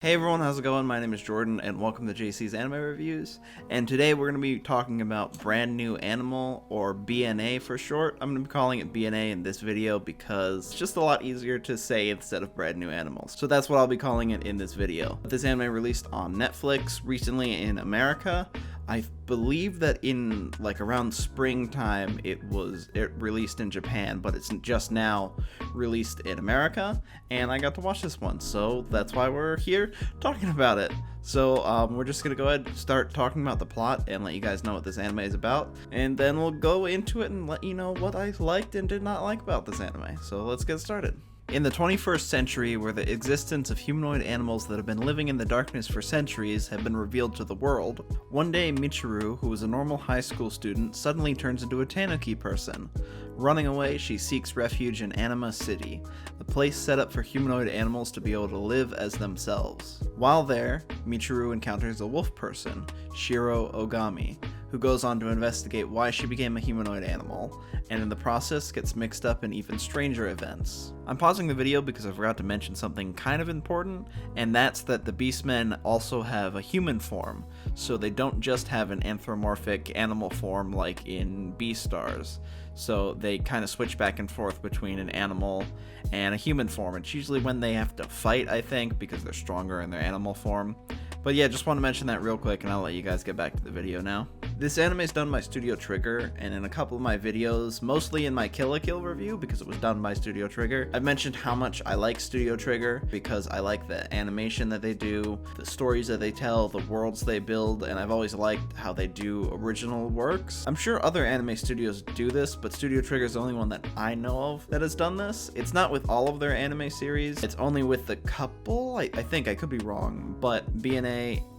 Hey everyone, how's it going? My name is Jordan and welcome to JC's Anime Reviews. And today we're going to be talking about Brand New Animal, or BNA for short. I'm going to be calling it BNA in this video because it's just a lot easier to say instead of Brand New Animals. So that's what I'll be calling it in this video. This anime released on Netflix recently in America. I believe that in around springtime it released in Japan, but it's just now released in America, and I got to watch this one, so that's why we're here talking about it. So we're just gonna go ahead and start talking about the plot and let you guys know what this anime is about, and then we'll go into it and let you know what I liked and did not like about this anime. So let's get started. In the 21st century, where the existence of humanoid animals that have been living in the darkness for centuries have been revealed to the world, one day Michiru, who was a normal high school student, suddenly turns into a tanuki person. Running away, she seeks refuge in Anima City, a place set up for humanoid animals to be able to live as themselves. While there, Michiru encounters a wolf person, Shiro Ogami, who goes on to investigate why she became a humanoid animal, and in the process gets mixed up in even stranger events. I'm pausing the video because I forgot to mention something kind of important, and that's that the Beastmen also have a human form, so they don't just have an anthropomorphic animal form like in Beastars. So they kind of switch back and forth between an animal and a human form. It's usually when they have to fight, I think, because they're stronger in their animal form. But yeah, just want to mention that real quick, and I'll let you guys get back to the video now. This anime is done by Studio Trigger, and in a couple of my videos, mostly in my Kill la Kill review because it was done by Studio Trigger, I've mentioned how much I like Studio Trigger because I like the animation that they do, the stories that they tell, the worlds they build, and I've always liked how they do original works. I'm sure other anime studios do this, but Studio Trigger is the only one that I know of that has done this. It's not with all of their anime series, it's only with the couple, I think, I could be wrong, but BNA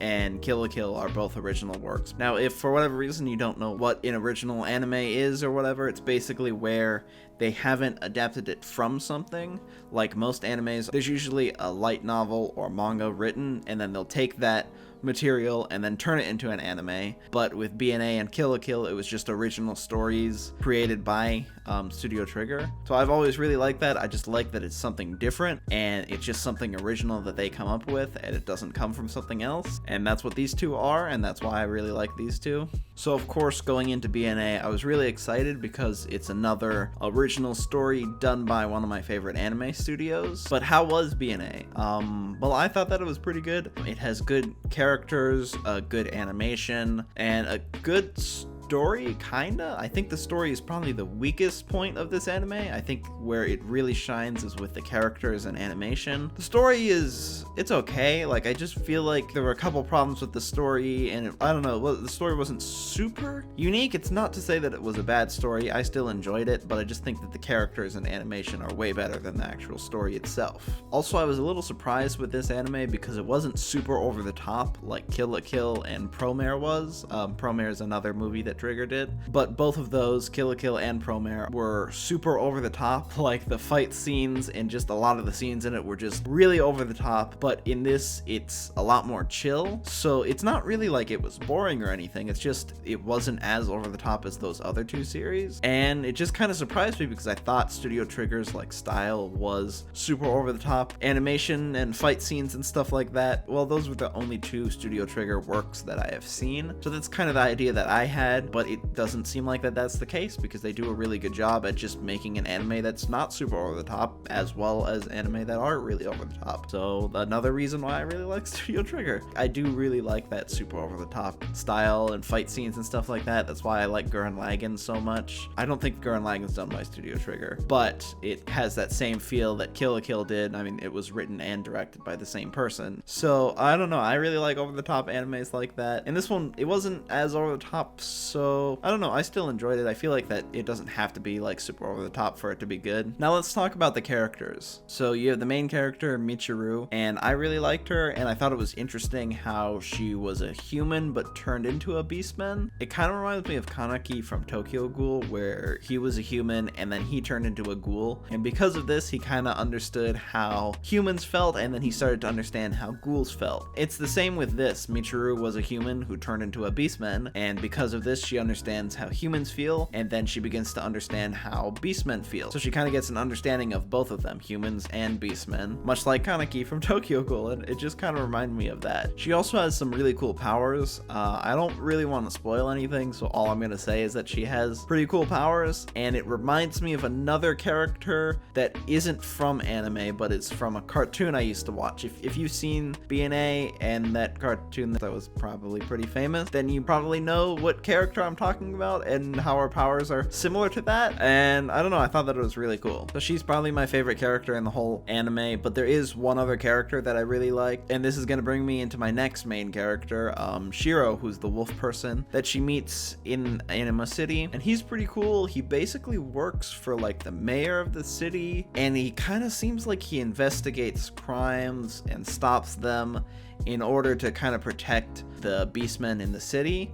and Kill la Kill are both original works. Now, if for whatever reason you don't know what an original anime is or whatever, it's basically where they haven't adapted it from something. Like most animes, there's usually a light novel or manga written, and then they'll take that material and then turn it into an anime. But with BNA and Kill la Kill, it was just original stories created by Studio Trigger. So I've always really liked that. I just like that it's something different and it's just something original that they come up with, and it doesn't come from something else. And that's what these two are, and that's why I really like these two. So of course, going into BNA, I was really excited because it's another original story done by one of my favorite anime studios. But how was BNA? Well, I thought that it was pretty good. It has good characters, a good animation, and a good story, kinda. I think the story is probably the weakest point of this anime. I think where it really shines is with the characters and animation. The story it's okay. I just feel like there were a couple problems with the story, and I don't know, the story wasn't super unique. It's not to say that it was a bad story. I still enjoyed it, but I just think that the characters and animation are way better than the actual story itself. Also, I was a little surprised with this anime because it wasn't super over the top like Kill la Kill and Promare was. Promare is another movie that Trigger did, but both of those, Kill la Kill and Promare, were super over the top. Like the fight scenes and just a lot of the scenes in it were just really over the top, but in this it's a lot more chill. So it's not really like it was boring or anything, it's just it wasn't as over the top as those other two series, and it just kind of surprised me because I thought Studio Trigger's style was super over the top. Animation and fight scenes and stuff like that, well, those were the only two Studio Trigger works that I have seen, so that's kind of the idea that I had. But it doesn't seem like that's the case because they do a really good job at just making an anime that's not super over the top, as well as anime that are really over the top. So another reason why I really like Studio Trigger. I do really like that super over the top style and fight scenes and stuff like that. That's why I like Gurren Lagann so much. I don't think Gurren Lagann's done by Studio Trigger, but it has that same feel that Kill la Kill did. I mean, it was written and directed by the same person. So I don't know, I really like over the top animes like that. And this one, it wasn't as over the top, so I don't know, I still enjoyed it. I feel like that it doesn't have to be super over the top for it to be good. Now let's talk about the characters. So you have the main character, Michiru, and I really liked her, and I thought it was interesting how she was a human but turned into a beastman. It kind of reminds me of Kaneki from Tokyo Ghoul, where he was a human and then he turned into a ghoul, and because of this he kind of understood how humans felt, and then he started to understand how ghouls felt. It's the same with this. Michiru was a human who turned into a beastman, and because of this this, she understands how humans feel, and then she begins to understand how beastmen feel. So she kind of gets an understanding of both of them, humans and beastmen, much like Kaneki from Tokyo Ghoul, and it just kind of reminded me of that. She also has some really cool powers. I don't really want to spoil anything, so all I'm gonna say is that she has pretty cool powers, and it reminds me of another character that isn't from anime, but it's from a cartoon I used to watch. If you've seen BNA and that cartoon that was probably pretty famous, then you probably know what character I'm talking about and how her powers are similar to that. And I don't know, I thought that it was really cool. So she's probably my favorite character in the whole anime, but there is one other character that I really like, and this is gonna bring me into my next main character, Shiro, who's the wolf person that she meets in Anima City, and he's pretty cool. He basically works for like the mayor of the city, and he kind of seems like he investigates crimes and stops them in order to kind of protect the beastmen in the city.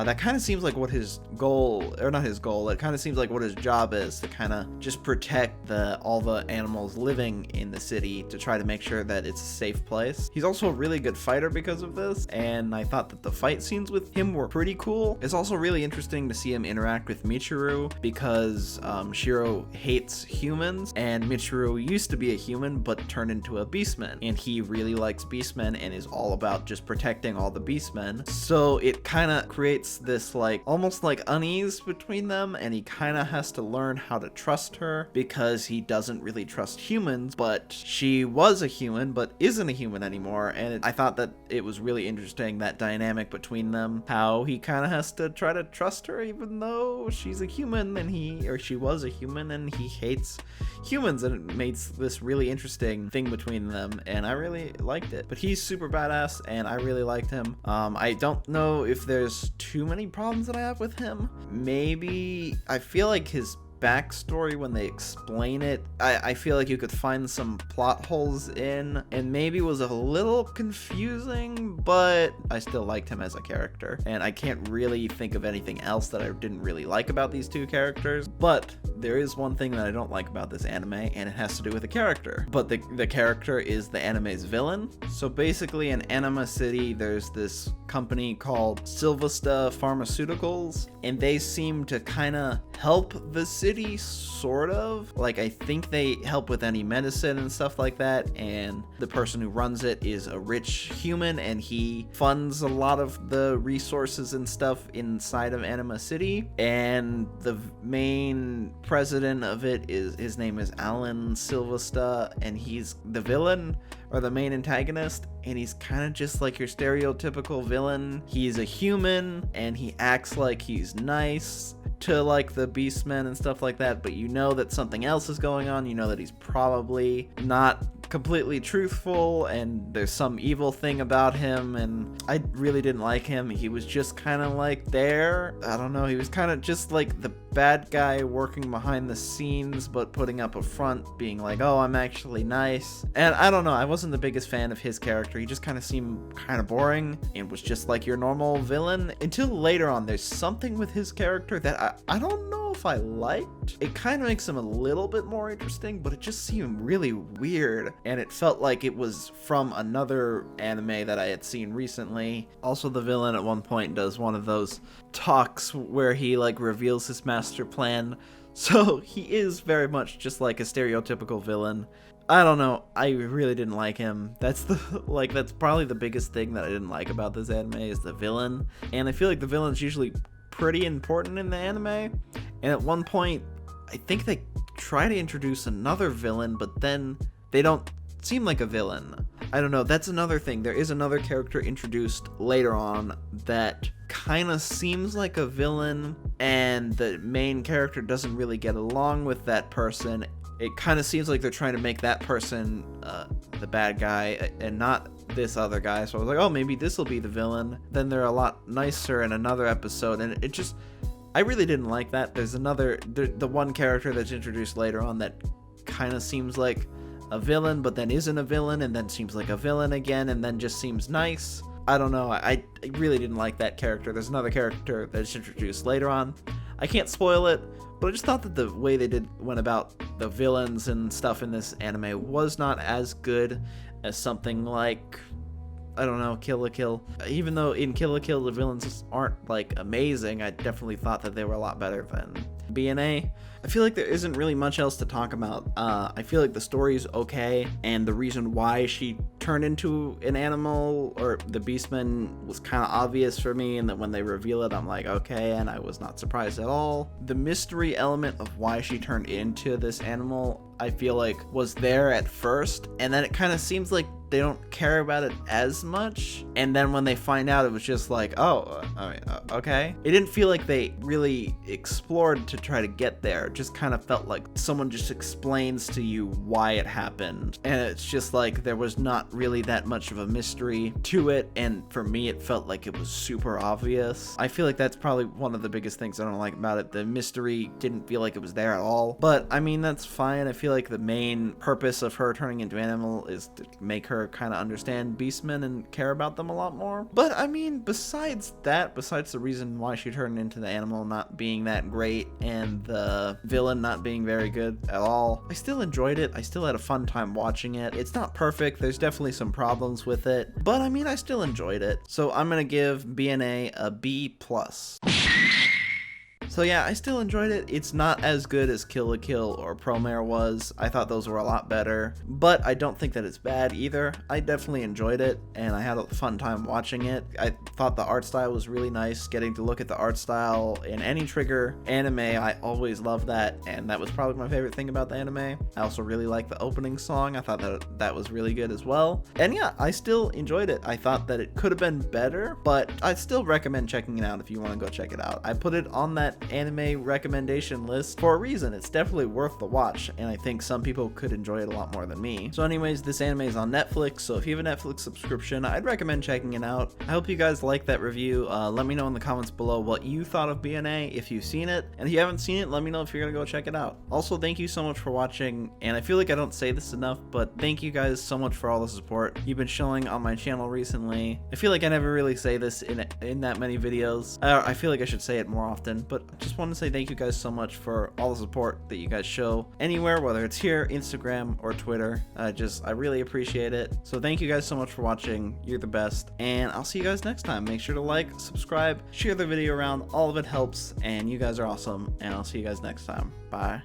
That kind of seems like what his goal, or not his goal, it kind of seems like what his job is, to kind of just protect all the animals living in the city, to try to make sure that it's a safe place. He's also a really good fighter because of this, and I thought that the fight scenes with him were pretty cool. It's also really interesting to see him interact with Michiru, because Shiro hates humans, and Michiru used to be a human but turned into a beastman, and he really likes beastmen and is all about just protecting all the beastmen. So it kind of creates this like almost like unease between them, and he kind of has to learn how to trust her because he doesn't really trust humans, but she was a human but isn't a human anymore. And I thought that it was really interesting, that dynamic between them, how he kind of has to try to trust her even though she's a human and she was a human and he hates humans, and it makes this really interesting thing between them, and I really liked it. But he's super badass and I really liked him. I don't know if there's too many problems that I have with him. Maybe I feel like his backstory, when they explain it, I feel like you could find some plot holes in, and maybe was a little confusing, but I still liked him as a character, and I can't really think of anything else that I didn't really like about these two characters. But there is one thing that I don't like about this anime, and it has to do with the character. But the character is the anime's villain. So basically in Anima City, there's this company called Sylvester Pharmaceuticals, and they seem to kind of help the city, sort of. Like, I think they help with any medicine and stuff like that, and the person who runs it is a rich human, and he funds a lot of the resources and stuff inside of Anima City. And the main president of it his name is Alan Sylvester, and he's the villain, or the main antagonist, and he's kind of just like your stereotypical villain. He's a human, and he acts like he's nice to like the beastmen and stuff like that, but you know that something else is going on. You know that he's probably not completely truthful, and there's some evil thing about him, and I really didn't like him. He was just kind of like there. I don't know, he was kind of just like the bad guy working behind the scenes, but putting up a front, being like, oh, I'm actually nice. And I don't know, I wasn't the biggest fan of his character. He just kind of seemed kind of boring and was just like your normal villain, until later on there's something with his character that I don't know if I liked. It kind of makes him a little bit more interesting, but it just seemed really weird, and it felt like it was from another anime that I had seen recently. Also, the villain at one point does one of those talks where he like reveals his master plan, so he is very much just like a stereotypical villain. I don't know, I really didn't like him. That's probably the biggest thing that I didn't like about this anime, is the villain. And I feel like the villain's usually pretty important in the anime, and at one point I think they try to introduce another villain, but then they don't seem like a villain. I don't know, that's another thing. There is another character introduced later on that kind of seems like a villain, and the main character doesn't really get along with that person. It kind of seems like they're trying to make that person the bad guy and not this other guy. So I was like, oh, maybe this will be the villain. Then they're a lot nicer in another episode, and it just, I really didn't like that. There's the one character that's introduced later on that kind of seems like a villain, but then isn't a villain, and then seems like a villain again, and then just seems nice. I don't know, I really didn't like that character. There's another character that's introduced later on. I can't spoil it, but I just thought that the way they went about the villains and stuff in this anime was not as good as something like, I don't know, Kill la Kill. Even though in Kill la Kill the villains aren't like amazing, I definitely thought that they were a lot better than BNA. I feel like there isn't really much else to talk about. I feel like the story's okay, and the reason why she turned into an animal or the Beastman was kind of obvious for me, and that when they reveal it, I'm like, okay, and I was not surprised at all. The mystery element of why she turned into this animal, I feel like was there at first, and then it kind of seems like they don't care about it as much, and then when they find out, it was just like, oh, okay. It didn't feel like they really explored to try to get there. It just kind of felt like someone just explains to you why it happened, and it's just like there was not really that much of a mystery to it, and for me it felt like it was super obvious. I feel like that's probably one of the biggest things I don't like about it. The mystery didn't feel like it was there at all, but I mean, that's fine. I feel like the main purpose of her turning into an animal is to make her kind of understand beastmen and care about them a lot more. But I mean, besides that, besides the reason why she turned into the animal not being that great and the villain not being very good at all, I still enjoyed it. I still had a fun time watching it. It's not perfect, there's definitely some problems with it, but I mean, I still enjoyed it. So I'm gonna give BNA a B+. So yeah, I still enjoyed it. It's not as good as Kill la Kill or Promare was. I thought those were a lot better, but I don't think that it's bad either. I definitely enjoyed it, and I had a fun time watching it. I thought the art style was really nice. Getting to look at the art style in any Trigger anime, I always love that, and that was probably my favorite thing about the anime. I also really liked the opening song. I thought that was really good as well. And yeah, I still enjoyed it. I thought that it could have been better, but I'd still recommend checking it out if you want to go check it out. I put it on that anime recommendation list for a reason. It's definitely worth the watch, and I think some people could enjoy it a lot more than me. So anyways, this anime is on Netflix, so if you have a Netflix subscription, I'd recommend checking it out. I hope you guys like that review. Let me know in the comments below what you thought of BNA, if you've seen it, and if you haven't seen it, let me know if you're gonna go check it out. Also, thank you so much for watching, and I feel like I don't say this enough, but thank you guys so much for all the support you've been showing on my channel recently. I feel like I never really say this in that many videos. I feel like I should say it more often, but I just want to say thank you guys so much for all the support that you guys show anywhere, whether it's here, Instagram, or Twitter. I really appreciate it. So thank you guys so much for watching. You're the best, and I'll see you guys next time. Make sure to like, subscribe, share the video around. All of it helps, and you guys are awesome, and I'll see you guys next time. Bye.